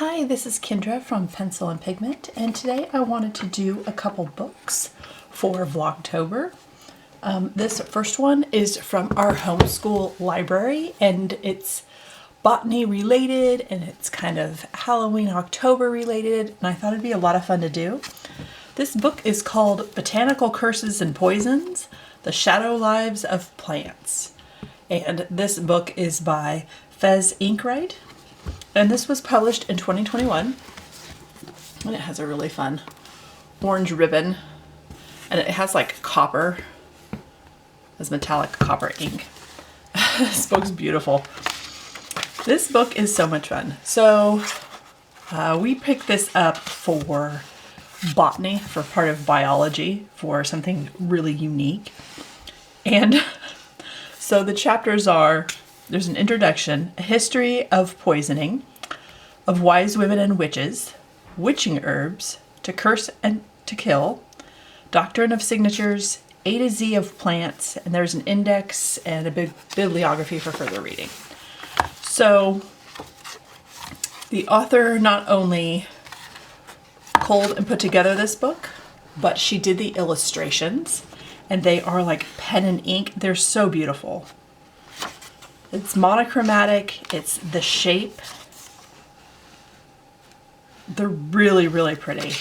Hi, this is Kendra from Pencil and Pigment, and today I wanted to do a couple books for Vlogtober. This first one is from our homeschool library, and it's botany related, and it's kind of Halloween, October related, and I thought it'd be a lot of fun to do. This book is called Botanical Curses and Poisons: The Shadow Lives of Plants. And this book is by Fez Inkwright. And this was published in 2021, and it has a really fun orange ribbon, and it has like copper, as metallic copper ink. This book's beautiful. This book is so much fun. So we picked this up for botany, for part of biology, for something really unique. And so the chapters are, there's an introduction, a history of poisoning, of wise women and witches, witching herbs, to curse and to kill, doctrine of signatures, A to Z of plants, and there's an index and a big bibliography for further reading. So the author not only culled and put together this book, but she did the illustrations, and they are like pen and ink. They're so beautiful. It's monochromatic, it's the shape. They're really, really pretty.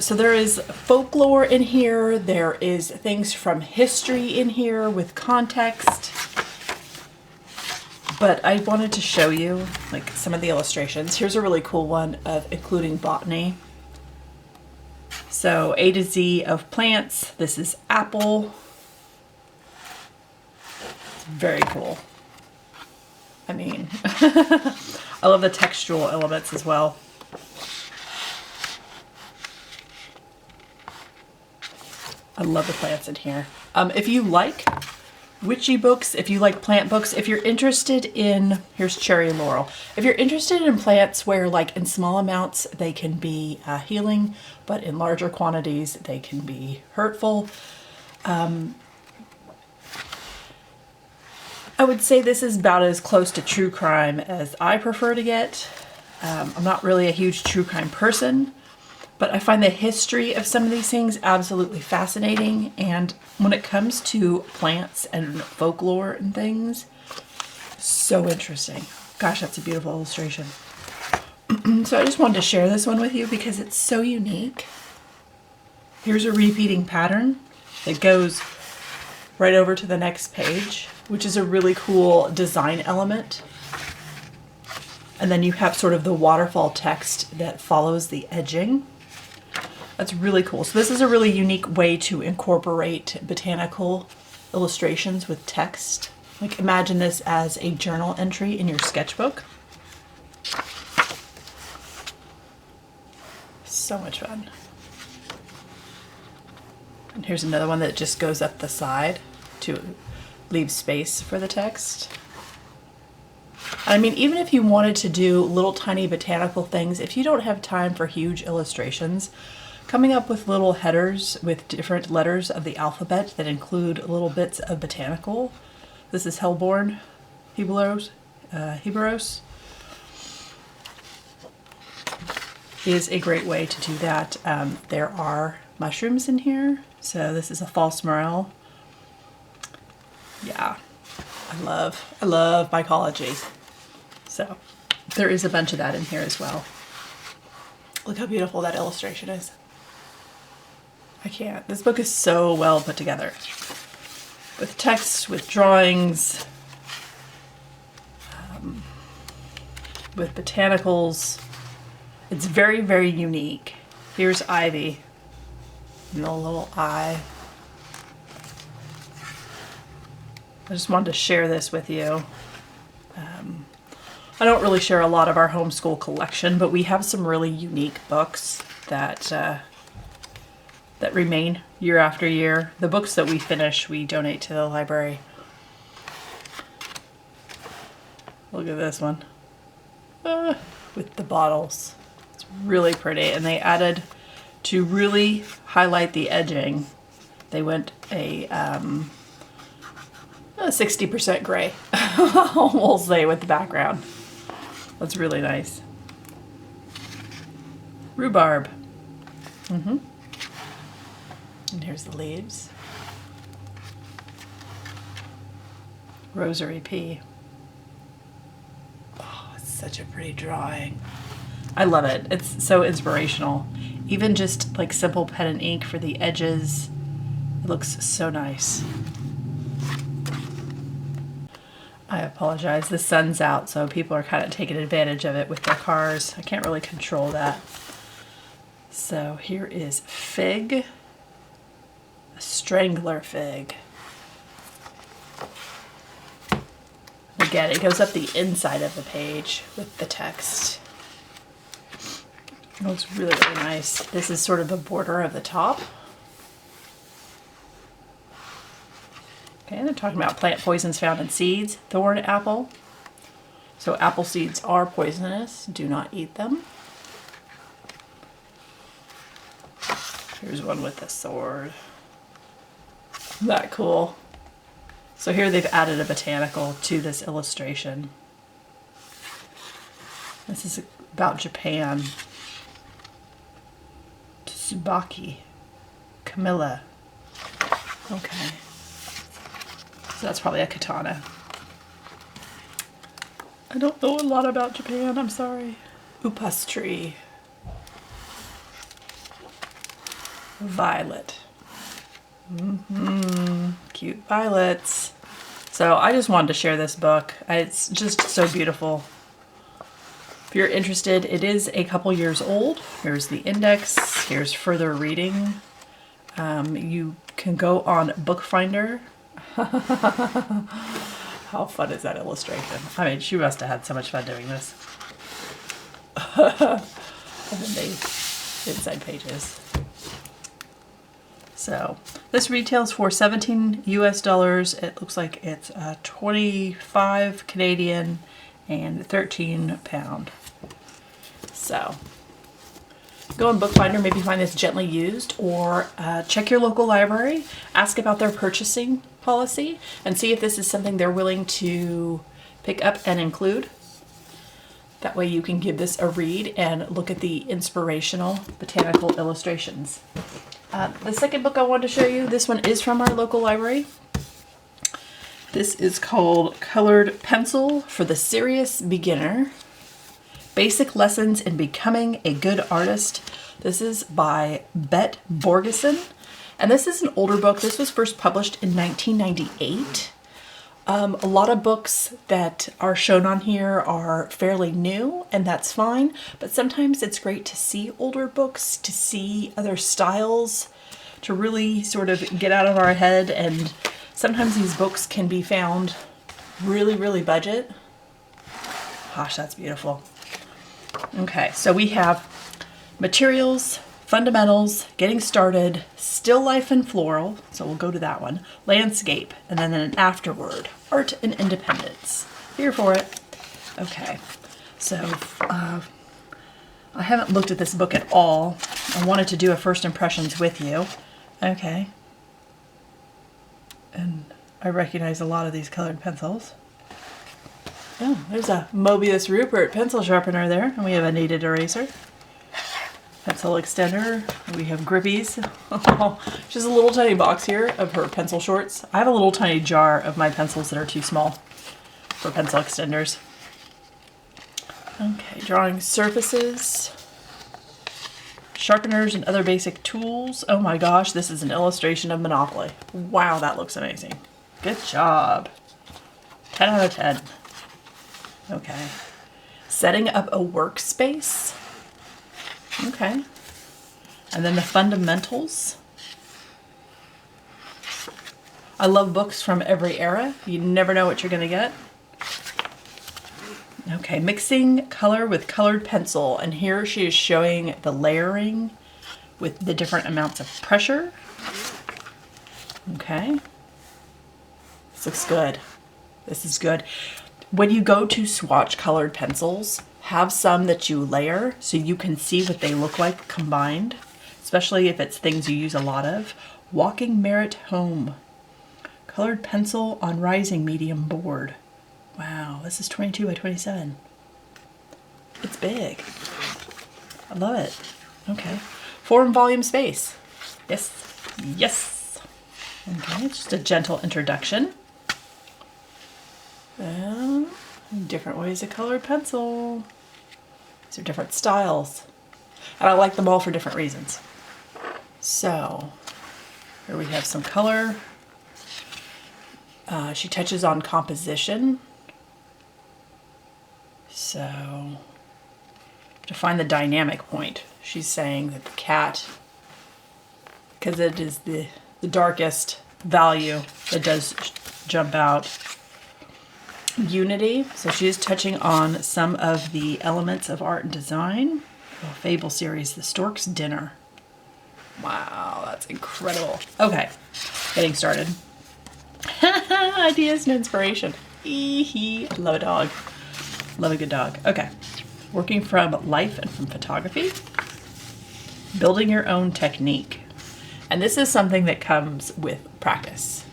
So there is folklore in here, there is things from history in here with context. But I wanted to show you like some of the illustrations. Here's a really cool one of including botany. So A to Z of plants, this is apple. Very cool. I mean, I love the textual elements as well. I love the plants in here. If you like witchy books, if you like plant books, if you're interested in, here's cherry laurel. If you're interested in plants where like in small amounts they can be healing, but in larger quantities they can be hurtful. I would say this is about as close to true crime as I prefer to get. I'm not really a huge true crime person, but I find the history of some of these things absolutely fascinating. And when it comes to plants and folklore and things, so interesting. Gosh, that's a beautiful illustration. So I just wanted to share this one with you because it's so unique. Here's a repeating pattern that goes right over to the next page, which is a really cool design element. And then you have sort of the waterfall text that follows the edging. That's really cool. So this is a really unique way to incorporate botanical illustrations with text. Like imagine this as a journal entry in your sketchbook. So much fun. And here's another one that just goes up the side to leave space for the text. I mean, even if you wanted to do little tiny botanical things, if you don't have time for huge illustrations, coming up with little headers with different letters of the alphabet that include little bits of botanical. This is Hellborn, Heberos, is a great way to do that. There are mushrooms in here. So this is a false morel. Yeah, I love mycology. So there is a bunch of that in here as well. Look how beautiful that illustration is. I can't. This book is so well put together. With text, with drawings, with botanicals. It's very, very unique. Here's Ivy. And the little eye. I just wanted to share this with you. I don't really share a lot of our homeschool collection, but we have some really unique books that that remain year after year. The books that we finish, we donate to the library. Look at this one. With the bottles. It's really pretty, and they added, to really highlight the edging, they went a 60% gray, we'll say, with the background. That's really nice. Rhubarb. And here's the leaves. Rosary pea. Oh, it's such a pretty drawing. I love it. It's so inspirational. Even just like simple pen and ink for the edges. It looks so nice. I apologize. The sun's out, so people are kind of taking advantage of it with their cars. I can't really control that. So here is fig. A strangler fig. Again, it goes up the inside of the page with the text. It looks really, really nice. This is sort of the border of the top. Okay, they're talking about plant poisons found in seeds. Thorn apple. So apple seeds are poisonous. Do not eat them. Here's one with a sword. Isn't that cool? So here they've added a botanical to this illustration. This is about Japan. Tsubaki. Camilla. Okay. So that's probably a katana. I don't know a lot about Japan, I'm sorry. Upas tree. Violet. Cute violets. So I just wanted to share this book. It's just so beautiful. If you're interested, it is a couple years old. Here's the index. Here's further reading. You can go on Bookfinder. How fun is that illustration? I mean, she must have had so much fun doing this. And then the inside pages. So this retails for $17 US. It looks like it's 25 Canadian and 13 pound. So go on Bookfinder, maybe find this gently used, or check your local library, ask about their purchasing policy, and see if this is something they're willing to pick up and include. That way you can give this a read and look at the inspirational botanical illustrations. The second book I wanted to show you, this one is from our local library. This is called Colored Pencil for the Serious Beginner. Basic Lessons in Becoming a Good Artist. This is by Bet Borgeson. And this is an older book. This was first published in 1998. A lot of books that are shown on here are fairly new, and that's fine. But sometimes it's great to see older books, to see other styles, to really sort of get out of our head. And sometimes these books can be found really, really budget. Gosh, that's beautiful. Okay, so we have materials, fundamentals, getting started, still life and floral, so we'll go to that one, landscape, and then an afterword, art and independence. Here for it. Okay, so I haven't looked at this book at all. I wanted to do a first impressions with you. Okay, and I recognize a lot of these colored pencils. Oh, there's a Mobius Rupert pencil sharpener there, and we have a kneaded eraser. Pencil extender. We have grippies. Just a little tiny box here of her pencil shorts. I have a little tiny jar of my pencils that are too small for pencil extenders. Okay, drawing surfaces. Sharpeners and other basic tools. Oh my gosh, this is an illustration of Monopoly. Wow, that looks amazing. Good job. 10 out of 10. Okay. Setting up a workspace. Okay. And then the fundamentals. I love books from every era. You never know what you're going to get. Okay, mixing color with colored pencil. And here she is showing the layering with the different amounts of pressure. Okay. This looks good. This is good. When you go to swatch colored pencils, have some that you layer so you can see what they look like combined, especially if it's things you use a lot of. Walking Merit Home. Colored pencil on rising medium board. Wow, this is 22 by 27. It's big. I love it. Okay. Form, volume, space. Yes. Yes. Okay, it's just a gentle introduction. Different ways to color pencil. These are different styles. And I like them all for different reasons. So, here we have some color. She touches on composition. So, to find the dynamic point, she's saying that the cat, because it is the darkest value that does jump out. Unity, so she is touching on some of the elements of art and design. Fable series, The Stork's Dinner. Wow, that's incredible. Okay, getting started. Ideas and inspiration. I love a dog. Love a good dog. Okay, working from life and from photography. Building your own technique. And this is something that comes with practice.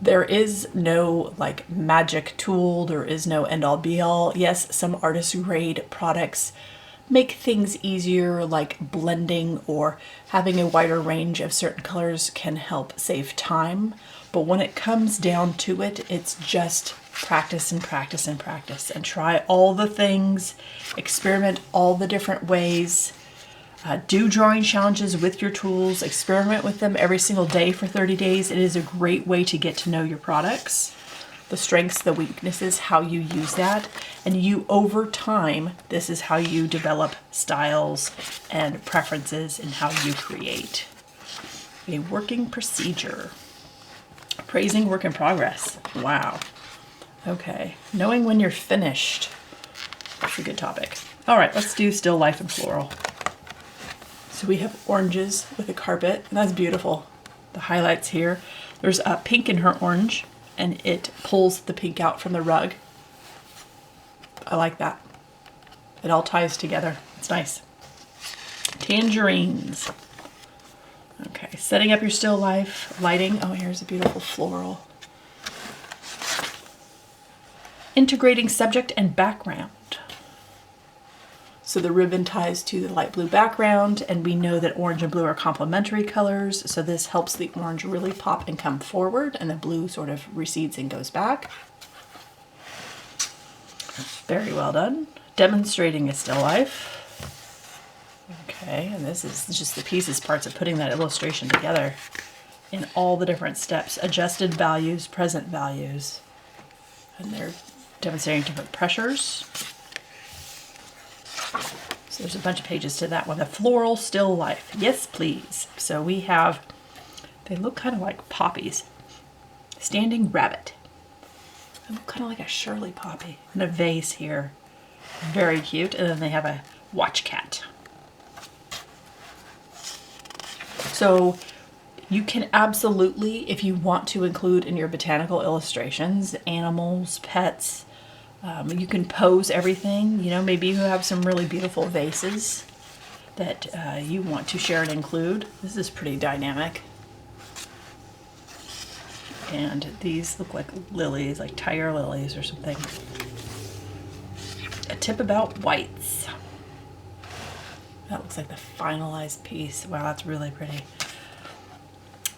There is no like magic tool. There is no end all be all. Yes, some artist grade products make things easier, like blending or having a wider range of certain colors can help save time. But when it comes down to it, it's just practice and practice and practice and try all the things, experiment all the different ways. Do drawing challenges with your tools, experiment with them every single day for 30 days. It is a great way to get to know your products, the strengths, the weaknesses, how you use that. And you, over time, this is how you develop styles and preferences in how you create. A working procedure. Praising work in progress. Wow. Okay. Knowing when you're finished. That's a good topic. All right, let's do still life and floral. So we have oranges with a carpet, and that's beautiful. The highlights here. There's a pink in her orange, and it pulls the pink out from the rug. I like that. It all ties together. It's nice. Tangerines. Okay, setting up your still life. Lighting. Oh, here's a beautiful floral. Integrating subject and background. So the ribbon ties to the light blue background, and we know that orange and blue are complementary colors, so this helps the orange really pop and come forward, and the blue sort of recedes and goes back. Very well done. Demonstrating a still life. Okay, and this is just the pieces, parts of putting that illustration together in all the different steps. Adjusted values, present values, and they're demonstrating different pressures. So there's a bunch of pages to that one. The floral still life. Yes, please. So we have, they look kind of like poppies. Standing rabbit. They look kind of like a Shirley poppy. And a vase here. Very cute. And then they have a watch cat. So you can absolutely, if you want to include in your botanical illustrations, animals, pets. You can pose everything, you know, maybe you have some really beautiful vases that you want to share and include. This is pretty dynamic. And these look like lilies, like tiger lilies or something. A tip about whites. That looks like the finalized piece. Wow, that's really pretty.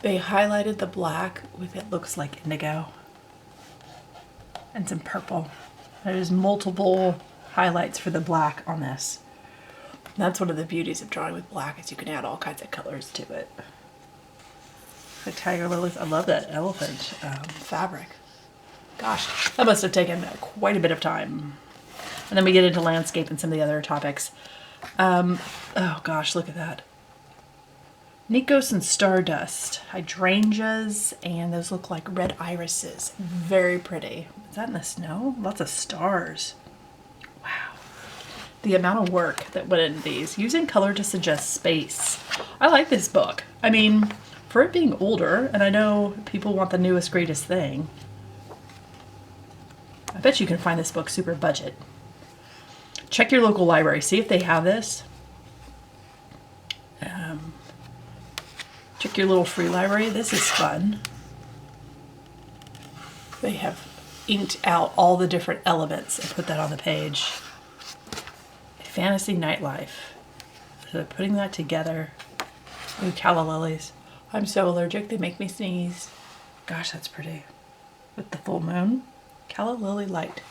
They highlighted the black with it looks like indigo. And some purple. There's multiple highlights for the black on this. And that's one of the beauties of drawing with black is you can add all kinds of colors to it. The tiger lilies, I love that elephant fabric. Gosh, that must have taken quite a bit of time. And then we get into landscape and some of the other topics. Oh gosh, look at that. Nikos and Stardust, hydrangeas, and those look like red irises. Very pretty. Is that in the snow? Lots of stars. Wow. The amount of work that went into these. Using color to suggest space. I like this book. I mean, for it being older, and I know people want the newest, greatest thing, I bet you can find this book super budget. Check your local library. See if they have this. Check your little free library. This is fun. They have inked out all the different elements and put that on the page. Fantasy Nightlife. So putting that together. Ooh, calla lilies. I'm so allergic, they make me sneeze. Gosh, that's pretty. With the full moon. Calla lily light.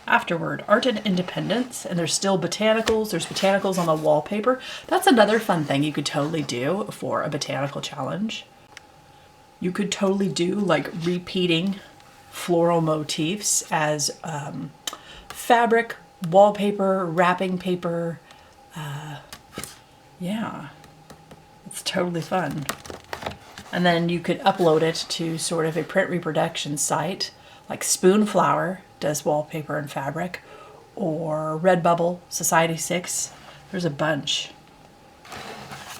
Afterward, Art and Independence, and there's still botanicals. There's botanicals on the wallpaper. That's another fun thing you could totally do for a botanical challenge. You could totally do like repeating floral motifs as fabric, wallpaper, wrapping paper. Yeah, it's totally fun. And then you could upload it to sort of a print reproduction site like Spoonflower does wallpaper and fabric, or Redbubble, Society6. There's a bunch.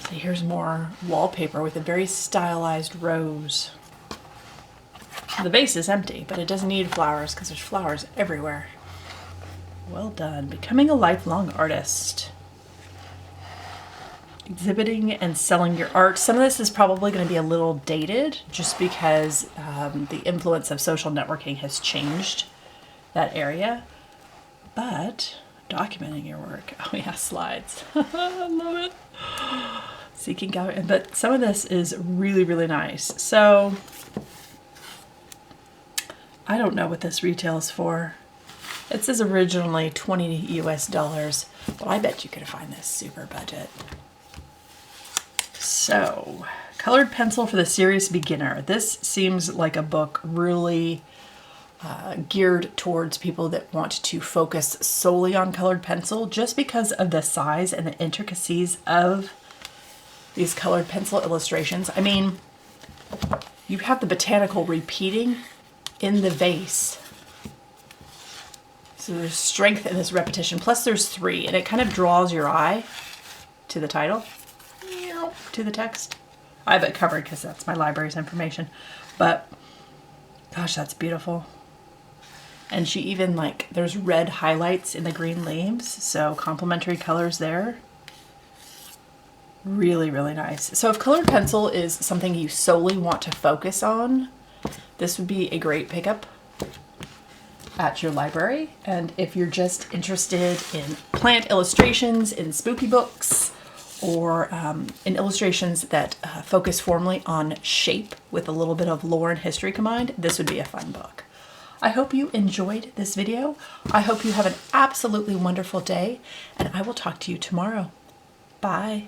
So here's more wallpaper with a very stylized rose. The vase is empty, but it doesn't need flowers because there's flowers everywhere. Well done. Becoming a lifelong artist. Exhibiting and selling your art. Some of this is probably going to be a little dated just because the influence of social networking has changed that area. But documenting your work. Oh yeah, slides. I love it. Seeking out, but some of this is really, really nice. So I don't know what this retails for. It says originally $20 US, but I bet you could find this super budget. So, colored pencil for the serious beginner. This seems like a book really geared towards people that want to focus solely on colored pencil just because of the size and the intricacies of these colored pencil illustrations. I mean, you have the botanical repeating in the vase. So there's strength in this repetition, plus there's 3, and it kind of draws your eye to the title, to the text. I have it covered because that's my library's information, but gosh, that's beautiful. And she even there's red highlights in the green leaves, so complementary colors there. Really, really nice. So if colored pencil is something you solely want to focus on, this would be a great pickup at your library. And if you're just interested in plant illustrations, in spooky books, or in illustrations that focus formally on shape with a little bit of lore and history combined, this would be a fun book. I hope you enjoyed this video. I hope you have an absolutely wonderful day, and I will talk to you tomorrow. Bye.